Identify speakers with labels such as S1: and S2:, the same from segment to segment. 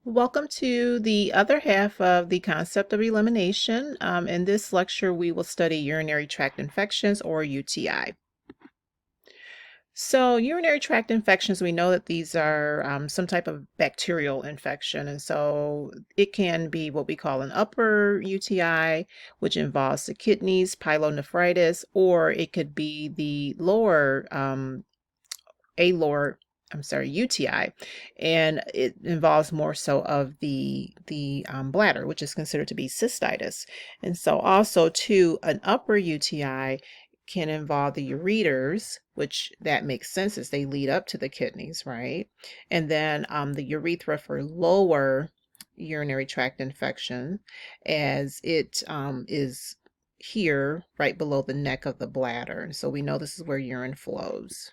S1: Welcome to the other half of the concept of elimination. In this lecture, we will study urinary tract infections or UTI. So, urinary tract infections, we know that these are some type of bacterial infection. And so it can be what we call an upper UTI, which involves the kidneys, pyelonephritis, or it could be the lower UTI, and it involves more so of the bladder, which is considered to be cystitis. And so also too, an upper UTI can involve the ureters, which that makes sense as they lead up to the kidneys, right? And then the urethra for lower urinary tract infection, as it is here right below the neck of the bladder. And so we know this is where urine flows.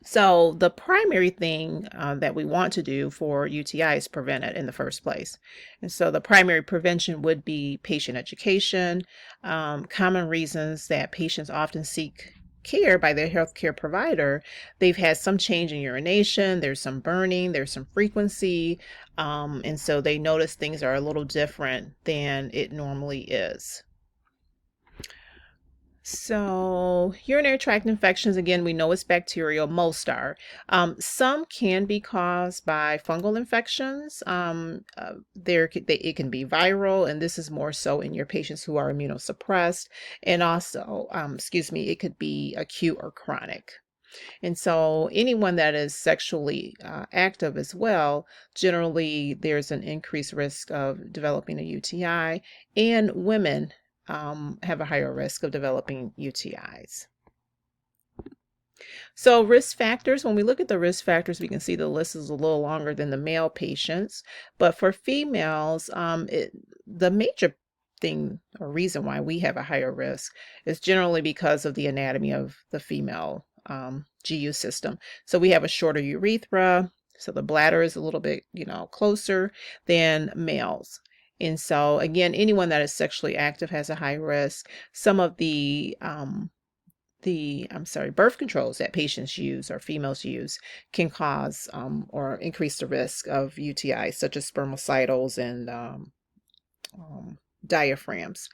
S1: So the primary thing that we want to do for UTI is prevent it in the first place. And so the primary prevention would be patient education, common reasons that patients often seek care by their healthcare provider. They've had some change in urination, there's some burning, there's some frequency, and so they notice things are a little different than it normally is. So, urinary tract infections, again, we know it's bacterial, most are. Some can be caused by fungal infections. It can be viral, and this is more so in your patients who are immunosuppressed. And also, it could be acute or chronic. And so, anyone that is sexually active as well, generally there's an increased risk of developing a UTI, and women have a higher risk of developing UTIs. So risk factors, when we look at the risk factors, we can see the list is a little longer than the male patients. But for females, the major thing or reason why we have a higher risk is generally because of the anatomy of the female GU system. So we have a shorter urethra, so the bladder is a little bit, closer than males. And so again, anyone that is sexually active has a high risk. Some of the birth controls that patients use or females use can cause or increase the risk of UTI, such as spermicidals and diaphragms.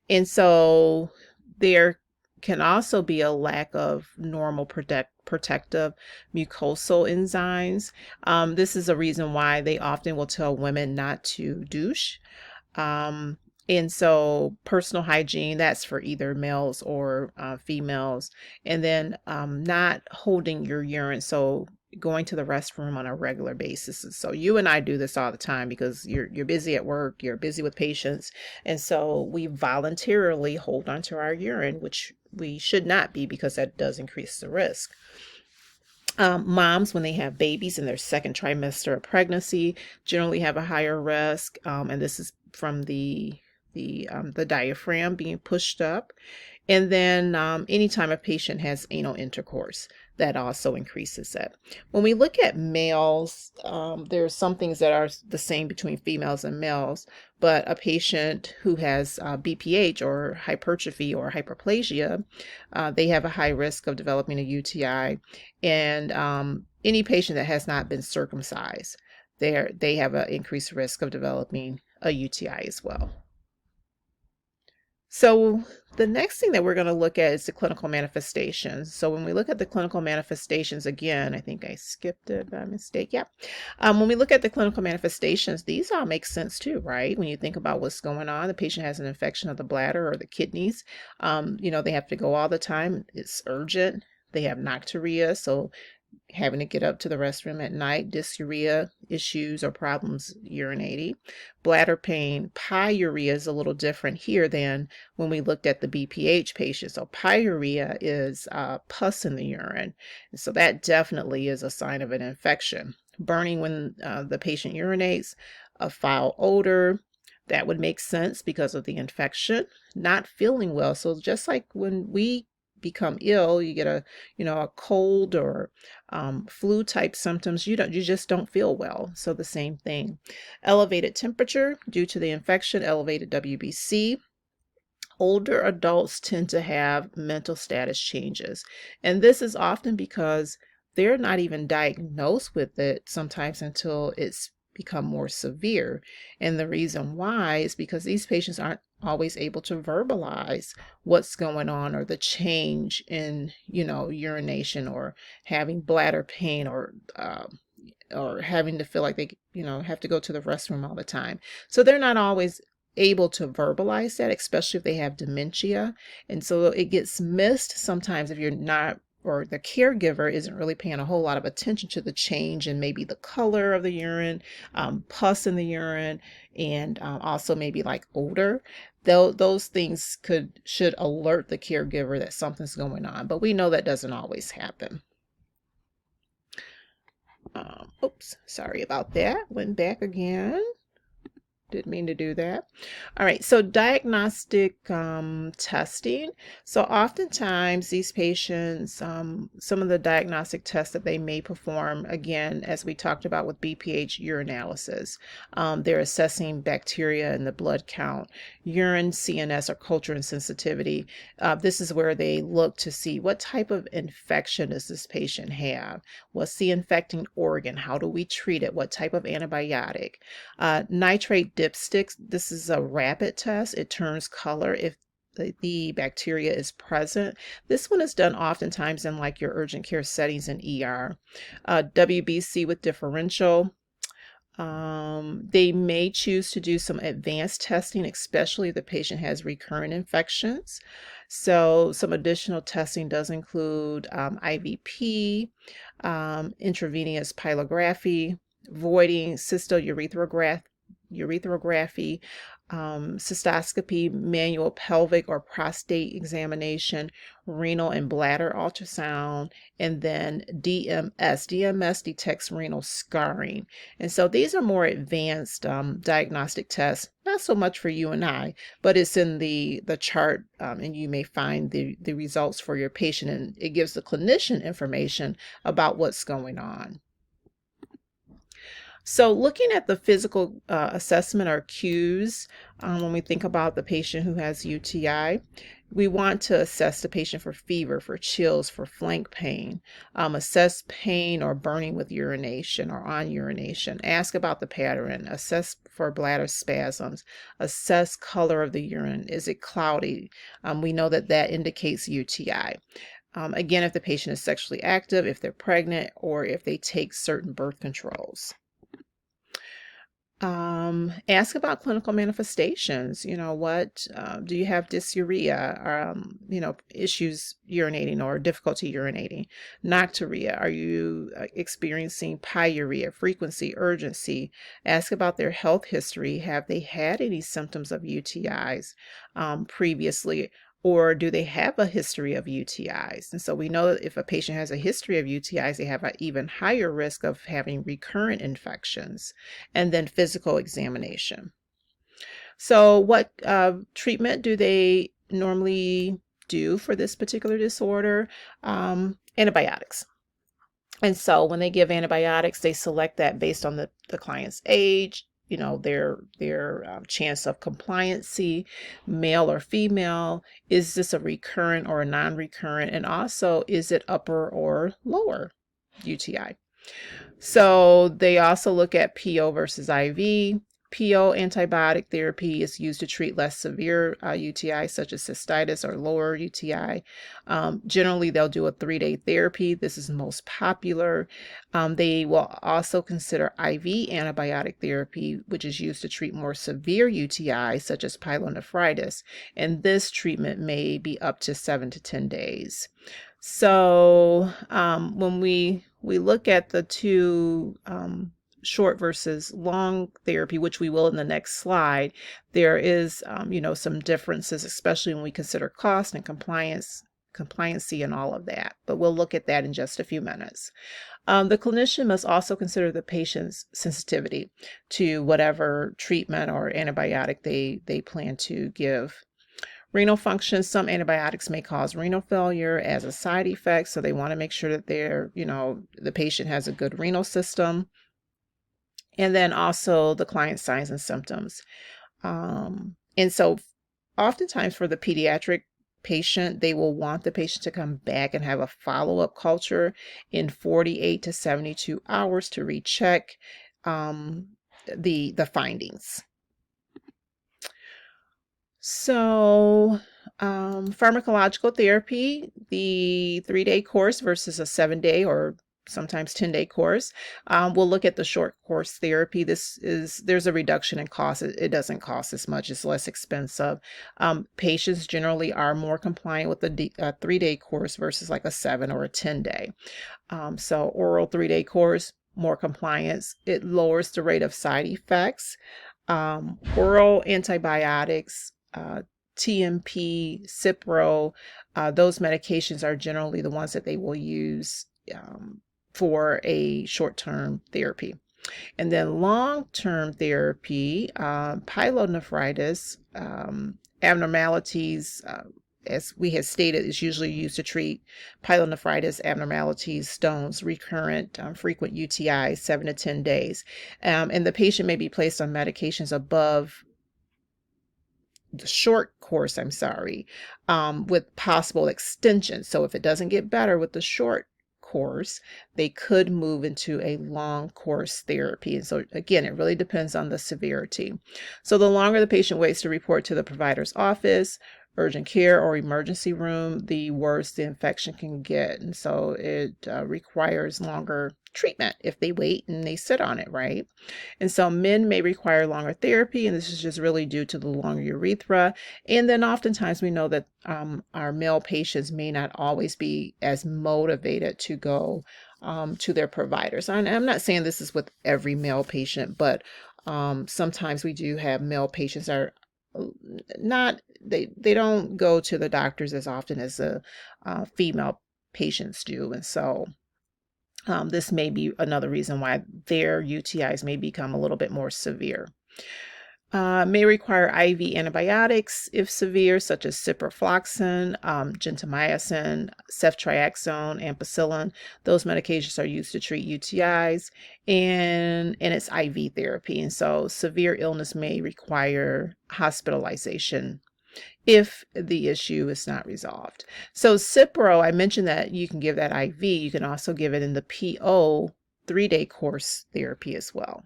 S1: And so there can also be a lack of normal protective mucosal enzymes. This is a reason why they often will tell women not to douche. And so personal hygiene, that's for either males or females. And then not holding your urine. So going to the restroom on a regular basis. So you and I do this all the time because you're busy at work, you're busy with patients. And so we voluntarily hold onto our urine, which we should not be because that does increase the risk. Moms, when they have babies in their second trimester of pregnancy, generally have a higher risk, and this is from the diaphragm being pushed up. And then anytime a patient has anal intercourse, that also increases it. When we look at males, there's some things that are the same between females and males, but a patient who has BPH or hypertrophy or hyperplasia, they have a high risk of developing a UTI. And any patient that has not been circumcised, they have an increased risk of developing a UTI as well. So the next thing that we're going to look at is the clinical manifestations. So when we look at the clinical manifestations, again, I think I skipped it by mistake. Yeah. When we look at the clinical manifestations, these all make sense too, right? When you think about what's going on, the patient has an infection of the bladder or the kidneys. They have to go all the time. It's urgent. They have nocturia, so having to get up to the restroom at night, dysuria issues or problems urinating, bladder pain. Pyuria is a little different here than when we looked at the BPH patients. So pyuria is pus in the urine. And so that definitely is a sign of an infection. Burning when the patient urinates, a foul odor. That would make sense because of the infection. Not feeling well. So just like when we become ill, you get a cold or flu type symptoms, you just don't feel well. So the same thing. Elevated temperature due to the infection, elevated WBC. Older adults tend to have mental status changes, and this is often because they're not even diagnosed with it sometimes until it's become more severe. And the reason why is because these patients aren't always able to verbalize what's going on, or the change in, urination, or having bladder pain, or having to feel like they, have to go to the restroom all the time. So they're not always able to verbalize that, especially if they have dementia. And so it gets missed sometimes if you're not, or the caregiver isn't really paying a whole lot of attention to the change in maybe the color of the urine, pus in the urine, and also maybe like odor. Those things should alert the caregiver that something's going on, but we know that doesn't always happen. Oops, sorry about that. Went back again. Didn't mean to do that. All right, so diagnostic testing. So oftentimes these patients, some of the diagnostic tests that they may perform, again, as we talked about with BPH urinalysis, they're assessing bacteria in the blood count, urine, CNS, or culture insensitivity. This is where they look to see what type of infection does this patient have? What's the infecting organ? How do we treat it? What type of antibiotic? Nitrate dipsticks, this is a rapid test. It turns color if the bacteria is present. This one is done oftentimes in like your urgent care settings in ER. WBC with differential. They may choose to do some advanced testing, especially if the patient has recurrent infections. So some additional testing does include IVP, intravenous pyelography, voiding, urethrophy, cystoscopy, manual pelvic or prostate examination, renal and bladder ultrasound, and then DMS. DMS detects renal scarring. And so these are more advanced diagnostic tests, not so much for you and I, but it's in the chart, and you may find the results for your patient, and it gives the clinician information about what's going on. So looking at the physical assessment or cues, when we think about the patient who has UTI, we want to assess the patient for fever, for chills, for flank pain, assess pain or burning with urination or on urination, ask about the pattern, assess for bladder spasms, assess color of the urine. Is it cloudy? We know that indicates UTI. Again, if the patient is sexually active, if they're pregnant, or if they take certain birth controls. Ask about clinical manifestations. What do you have dysuria, or issues urinating or difficulty urinating? Nocturia, are you experiencing pyuria, frequency, urgency? Ask about their health history. Have they had any symptoms of UTIs previously? Or do they have a history of UTIs? And so we know that if a patient has a history of UTIs, they have an even higher risk of having recurrent infections. And then physical examination. So what treatment do they normally do for this particular disorder? Antibiotics. And so when they give antibiotics, they select that based on the client's age, their chance of compliancy, male or female. Is this a recurrent or a non-recurrent? And also, is it upper or lower UTI? So they also look at PO versus IV. PO antibiotic therapy is used to treat less severe UTI, such as cystitis or lower UTI. Generally, they'll do a 3-day therapy. This is most popular. They will also consider IV antibiotic therapy, which is used to treat more severe UTIs, such as pyelonephritis. And this treatment may be up to 7 to 10 days. So when we look at the two short versus long therapy, which we will in the next slide, there is some differences, especially when we consider cost and compliancy and all of that. But we'll look at that in just a few minutes. The clinician must also consider the patient's sensitivity to whatever treatment or antibiotic they plan to give. Renal function, some antibiotics may cause renal failure as a side effect, so they want to make sure that the patient has a good renal system. And then also the client's signs and symptoms. And so oftentimes for the pediatric patient, they will want the patient to come back and have a follow-up culture in 48 to 72 hours to recheck the findings. So, pharmacological therapy, the 3-day course versus a 7-day or sometimes 10-day course. We'll look at the short course therapy. There's a reduction in cost. It doesn't cost as much. It's less expensive. Patients generally are more compliant with the 3-day course versus like a 7 or a 10-day. So oral 3-day course, more compliance. It lowers the rate of side effects. Oral antibiotics, TMP, Cipro, those medications are generally the ones that they will use for a short-term therapy. And then long-term therapy, pyelonephritis, abnormalities, as we had stated, is usually used to treat pyelonephritis, abnormalities, stones, recurrent, frequent UTIs, 7 to 10 days. And the patient may be placed on medications above the short course, with possible extension. So if it doesn't get better with the short course, they could move into a long course therapy. And so again, it really depends on the severity. So the longer the patient waits to report to the provider's office, urgent care, or emergency room, the worse the infection can get. And so it requires longer treatment if they wait and they sit on it, right? And so men may require longer therapy, and this is just really due to the longer urethra. And then oftentimes we know that our male patients may not always be as motivated to go to their providers. And I'm not saying this is with every male patient, but sometimes we do have male patients that are not, they don't go to the doctors as often as the female patients do. And so this may be another reason why their UTIs may become a little bit more severe. May require IV antibiotics if severe, such as ciprofloxacin, gentamicin, ceftriaxone, ampicillin. Those medications are used to treat UTIs, and it's IV therapy. And so severe illness may require hospitalization if the issue is not resolved. So Cipro, I mentioned that you can give that IV. You can also give it in the PO 3-day course therapy as well.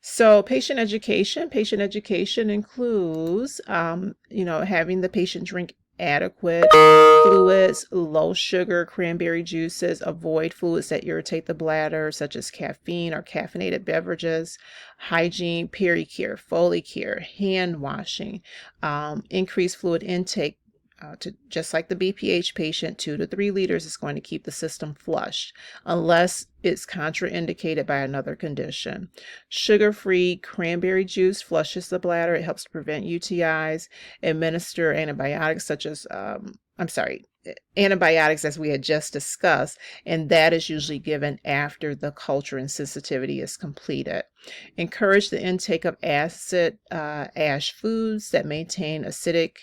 S1: So patient education includes, having the patient drink adequate fluids, low sugar cranberry juices, avoid fluids that irritate the bladder, such as caffeine or caffeinated beverages, hygiene, pericare, Foley care, hand washing, increase fluid intake. To just like the BPH patient, 2 to 3 liters is going to keep the system flushed unless it's contraindicated by another condition. Sugar-free cranberry juice flushes the bladder. It helps to prevent UTIs. Administer antibiotics such as, antibiotics as we had just discussed, and that is usually given after the culture and sensitivity is completed. Encourage the intake of acid ash foods that maintain acidic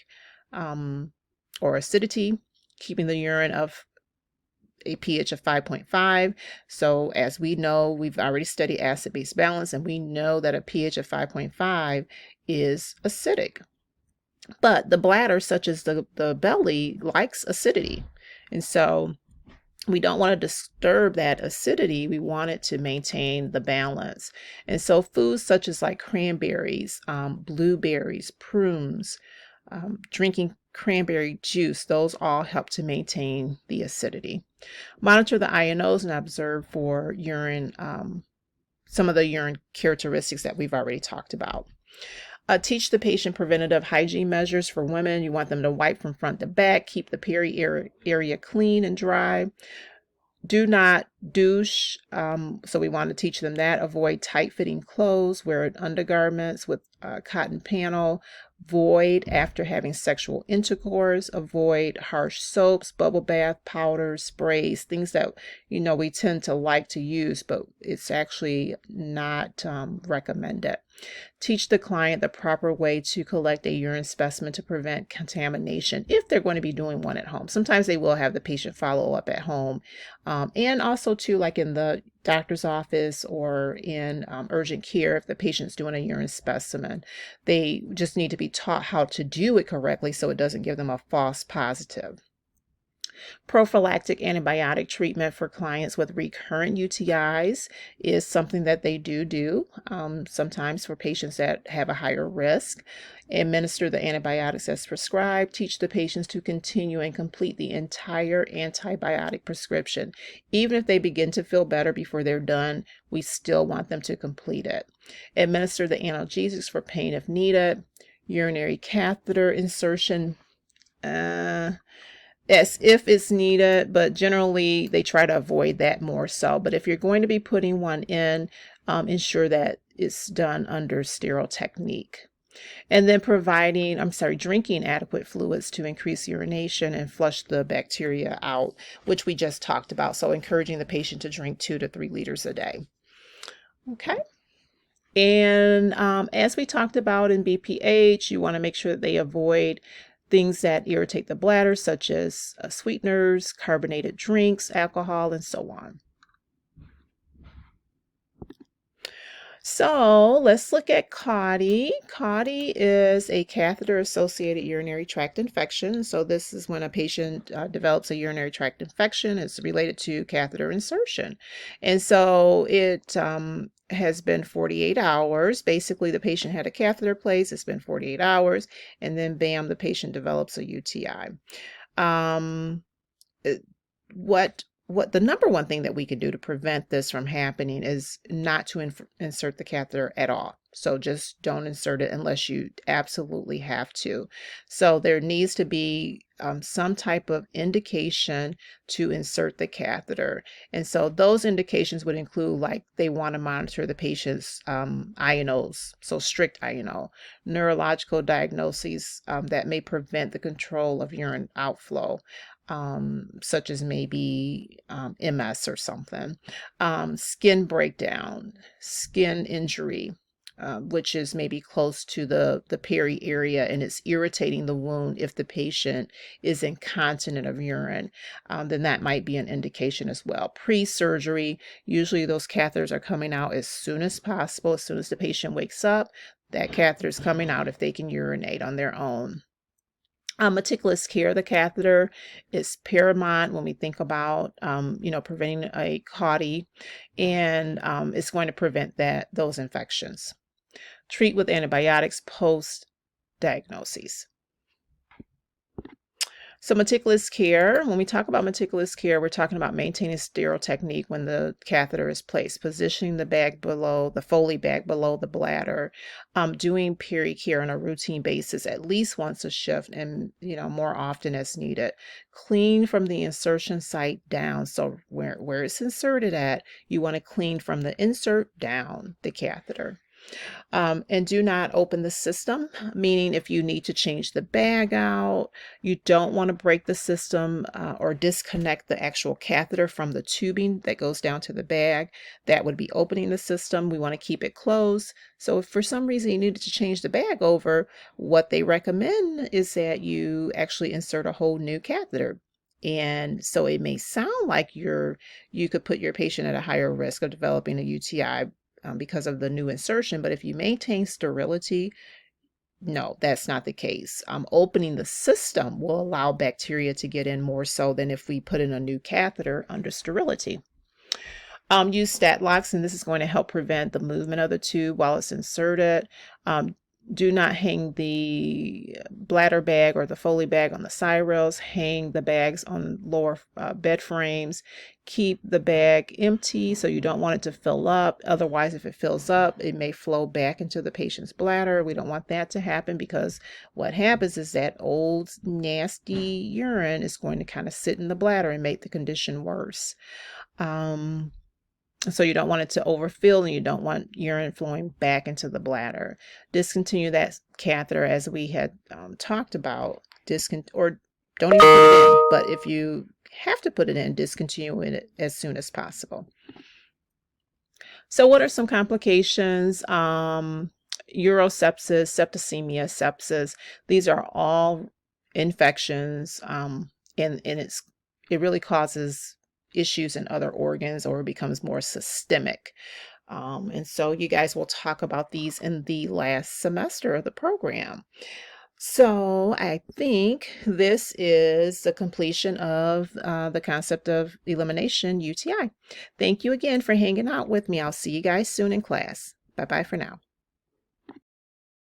S1: or acidity, keeping the urine of a pH of 5.5. So as we know, we've already studied acid-base balance, and we know that a pH of 5.5 is acidic. But the bladder, such as the belly, likes acidity. And so we don't want to disturb that acidity. We want it to maintain the balance. And so foods such as like cranberries, blueberries, prunes, drinking cranberry juice, those all help to maintain the acidity. Monitor the INOs and observe for urine, some of the urine characteristics that we've already talked about. Teach the patient preventative hygiene measures for women. You want them to wipe from front to back, keep the peri area clean and dry. Do not douche, so we want to teach them that. Avoid tight-fitting clothes, wear undergarments with cotton panel. Void after having sexual intercourse. Avoid harsh soaps, bubble bath, powders, sprays, things that we tend to like to use, but it's actually not recommended. Teach the client the proper way to collect a urine specimen to prevent contamination if they're going to be doing one at home. Sometimes they will have the patient follow up at home, and also too, like in the doctor's office or in urgent care, if the patient's doing a urine specimen, they just need to be taught how to do it correctly so it doesn't give them a false positive. Prophylactic antibiotic treatment for clients with recurrent UTIs is something that they do, sometimes for patients that have a higher risk. Administer the antibiotics as prescribed. Teach the patients to continue and complete the entire antibiotic prescription. Even if they begin to feel better before they're done, we still want them to complete it. Administer the analgesics for pain if needed. Urinary catheter insertion, as if it's needed, but generally they try to avoid that more so. But if you're going to be putting one in, ensure that it's done under sterile technique. And then drinking adequate fluids to increase urination and flush the bacteria out, which we just talked about. So encouraging the patient to drink 2 to 3 liters a day. Okay. And as we talked about in BPH, you want to make sure that they avoid things that irritate the bladder, such as sweeteners, carbonated drinks, alcohol, and so on. So let's look at CAUTI. CAUTI is a catheter-associated urinary tract infection. So this is when a patient develops a urinary tract infection. It's related to catheter insertion. And so it has been 48 hours. Basically, the patient had a catheter placed. It's been 48 hours. And then, bam, the patient develops a UTI. What the number one thing that we could do to prevent this from happening is not to insert the catheter at all. So just don't insert it unless you absolutely have to. So there needs to be some type of indication to insert the catheter. And so those indications would include, like, they want to monitor the patient's INOs, so strict INO, neurological diagnoses that may prevent the control of urine outflow. Such as maybe MS or something, skin breakdown, skin injury, which is maybe close to the peri area and it's irritating the wound. If the patient is incontinent of urine, then that might be an indication as well. Pre-surgery, usually those catheters are coming out as soon as possible. As soon as the patient wakes up, that catheter is coming out if they can urinate on their own. Meticulous care of the catheter is paramount when we think about, preventing a CAUTI, and it's going to prevent those infections. Treat with antibiotics post-diagnoses. So meticulous care, when we talk about meticulous care, we're talking about maintaining sterile technique when the catheter is placed, positioning the Foley bag below the bladder, doing peri-care on a routine basis, at least once a shift, and more often as needed. Clean from the insertion site down. So where it's inserted at, you want to clean from the insert down the catheter. And do not open the system, meaning if you need to change the bag out, you don't want to break the system or disconnect the actual catheter from the tubing that goes down to the bag. That would be opening the system. We want to keep it closed. So if for some reason you needed to change the bag over, what they recommend is that you actually insert a whole new catheter. And so it may sound like you could put your patient at a higher risk of developing a UTI because of the new insertion. But if you maintain sterility, no, that's not the case. Opening the system will allow bacteria to get in more so than if we put in a new catheter under sterility. Use stat locks, and this is going to help prevent the movement of the tube while it's inserted. Do not hang the bladder bag or the Foley bag on the side rails. Hang the bags on lower bed frames. Keep the bag empty, so you don't want it to fill up. Otherwise, if it fills up, it may flow back into the patient's bladder. We don't want that to happen, because what happens is that old, nasty urine is going to kind of sit in the bladder and make the condition worse. So you don't want it to overfill, and you don't want urine flowing back into the bladder. Discontinue that catheter, as we had talked about, or don't even put it in. But if you have to put it in, discontinue it as soon as possible. So what are some complications? Urosepsis, septicemia, sepsis. These are all infections, and it really causes issues in other organs, or becomes more systemic. And so you guys will talk about these in the last semester of the program. So I think this is the completion of the concept of elimination UTI. Thank you again for hanging out with me. I'll see you guys soon in class. Bye-bye for now.